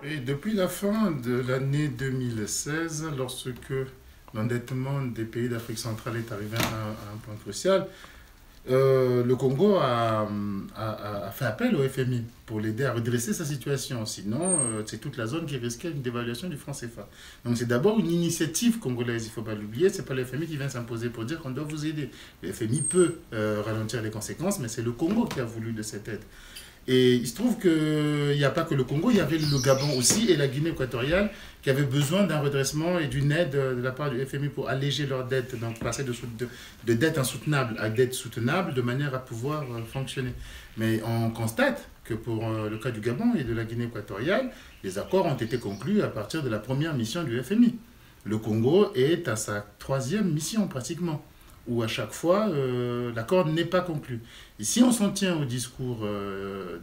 Et depuis la fin de l'année 2016, lorsque l'endettement des pays d'Afrique centrale est arrivé à un point crucial, le Congo a fait appel au FMI pour l'aider à redresser sa situation. Sinon, c'est toute la zone qui risquait une dévaluation du franc CFA. Donc c'est d'abord une initiative congolaise, il ne faut pas l'oublier. Ce n'est pas le FMI qui vient s'imposer pour dire qu'on doit vous aider. Le FMI peut ralentir les conséquences, mais c'est le Congo qui a voulu de cette aide. Et il se trouve qu'il n'y a pas que le Congo, il y avait le Gabon aussi et la Guinée équatoriale qui avaient besoin d'un redressement et d'une aide de la part du FMI pour alléger leurs dettes, donc passer de dettes insoutenables à dettes soutenables de manière à pouvoir fonctionner. Mais on constate que pour le cas du Gabon et de la Guinée équatoriale, les accords ont été conclus à partir de la première mission du FMI. Le Congo est à sa troisième mission pratiquement, où à chaque fois, l'accord n'est pas conclu. Et si on s'en tient au discours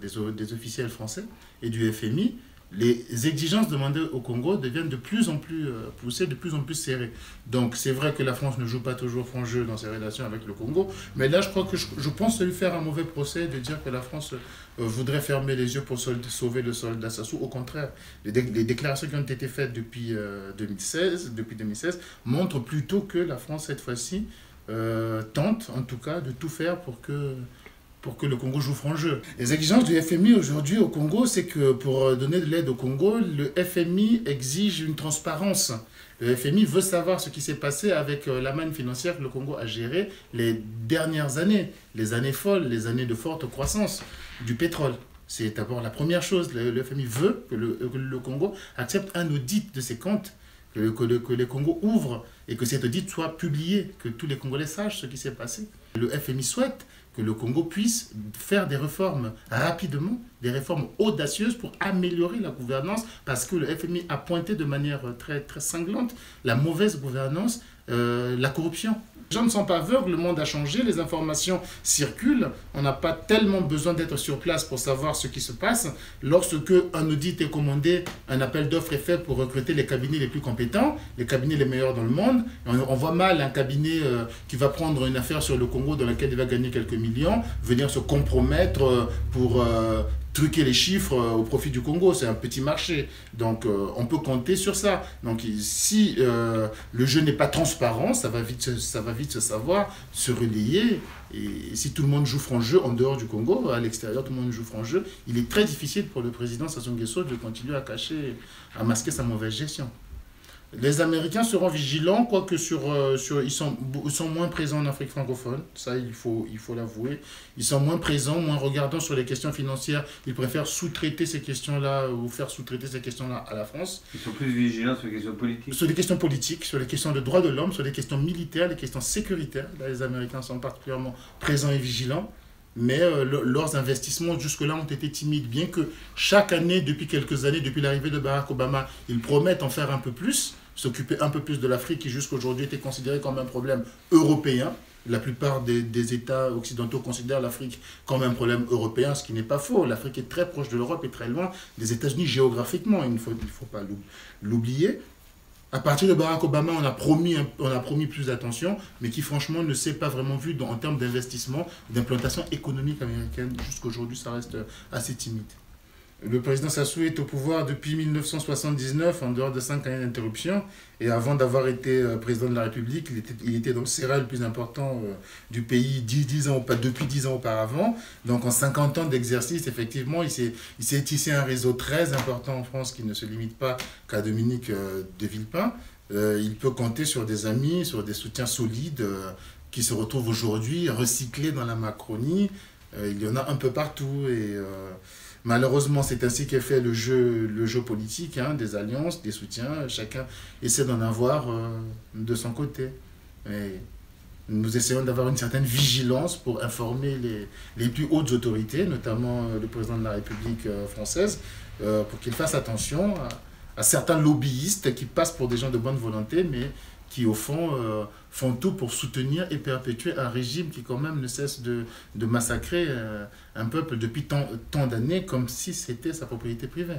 des officiels français et du FMI, les exigences demandées au Congo deviennent de plus en plus poussées, de plus en plus serrées. Donc c'est vrai que la France ne joue pas toujours franc jeu dans ses relations avec le Congo, mais là je crois que je pense lui faire un mauvais procès de dire que la France voudrait fermer les yeux pour sauver le soldat Sassou. Au contraire, les déclarations qui ont été faites depuis 2016 montrent plutôt que la France cette fois-ci tente en tout cas de tout faire pour que le Congo joue franc jeu. Les exigences du FMI aujourd'hui au Congo, c'est que pour donner de l'aide au Congo, le FMI exige une transparence. Le FMI veut savoir ce qui s'est passé avec la manne financière que le Congo a gérée les dernières années, les années folles, les années de forte croissance du pétrole. C'est d'abord la première chose. Le FMI veut que le Congo accepte un audit de ses comptes, que les Congos ouvrent et que cet audit soit publié, que tous les Congolais sachent ce qui s'est passé. Le FMI souhaite que le Congo puisse faire des réformes rapidement, des réformes audacieuses pour améliorer la gouvernance, parce que le FMI a pointé de manière très, très cinglante la mauvaise gouvernance, la corruption. Les gens ne sont pas aveugles, le monde a changé, les informations circulent, on n'a pas tellement besoin d'être sur place pour savoir ce qui se passe. Lorsque un audit est commandé, un appel d'offres est fait pour recruter les cabinets les plus compétents, les cabinets les meilleurs dans le monde. On voit mal un cabinet qui va prendre une affaire sur le Congo dans laquelle il va gagner quelques millions, venir se compromettre pour truquer les chiffres au profit du Congo. C'est un petit marché, donc on peut compter sur ça. Donc si le jeu n'est pas transparent, ça va vite se savoir, se relayer. Et si tout le monde joue franc jeu en dehors du Congo, à l'extérieur tout le monde joue franc jeu, il est très difficile pour le président Sassou Nguesso de continuer à masquer sa mauvaise gestion. Les Américains seront vigilants, quoique ils sont moins présents en Afrique francophone, ça il faut l'avouer. Ils sont moins présents, moins regardants sur les questions financières. Ils préfèrent sous-traiter ces questions-là ou faire sous-traiter ces questions-là à la France. Ils sont plus vigilants sur les questions politiques. Sur les questions politiques, sur les questions de droits de l'homme, sur les questions militaires, les questions sécuritaires. Là, les Américains sont particulièrement présents et vigilants. Mais leurs investissements jusque-là ont été timides. Bien que chaque année, depuis quelques années, depuis l'arrivée de Barack Obama, ils promettent en faire un peu plus, s'occuper un peu plus de l'Afrique qui jusqu'à aujourd'hui était considérée comme un problème européen. La plupart des États occidentaux considèrent l'Afrique comme un problème européen, ce qui n'est pas faux. L'Afrique est très proche de l'Europe et très loin des États-Unis géographiquement, il ne faut pas l'oublier. À partir de Barack Obama, on a promis plus d'attention, mais qui franchement ne s'est pas vraiment vu en termes d'investissement, d'implantation économique américaine. Jusqu'à aujourd'hui, ça reste assez timide. Le président Sassou est au pouvoir depuis 1979, en dehors de 5 années d'interruption. Et avant d'avoir été président de la République, il était donc le céréal le plus important du pays depuis 10 ans auparavant. Donc en 50 ans d'exercice, effectivement, il s'est tissé un réseau très important en France qui ne se limite pas qu'à Dominique de Villepin. Il peut compter sur des amis, sur des soutiens solides qui se retrouvent aujourd'hui recyclés dans la Macronie. Il y en a un peu partout et malheureusement c'est ainsi qu'est fait le jeu politique, hein, des alliances, des soutiens, chacun essaie d'en avoir de son côté. Et nous essayons d'avoir une certaine vigilance pour informer les plus hautes autorités, notamment le président de la République française, pour qu'il fasse attention à certains lobbyistes qui passent pour des gens de bonne volonté, mais qui au fond font tout pour soutenir et perpétuer un régime qui quand même ne cesse de massacrer un peuple depuis tant d'années comme si c'était sa propriété privée.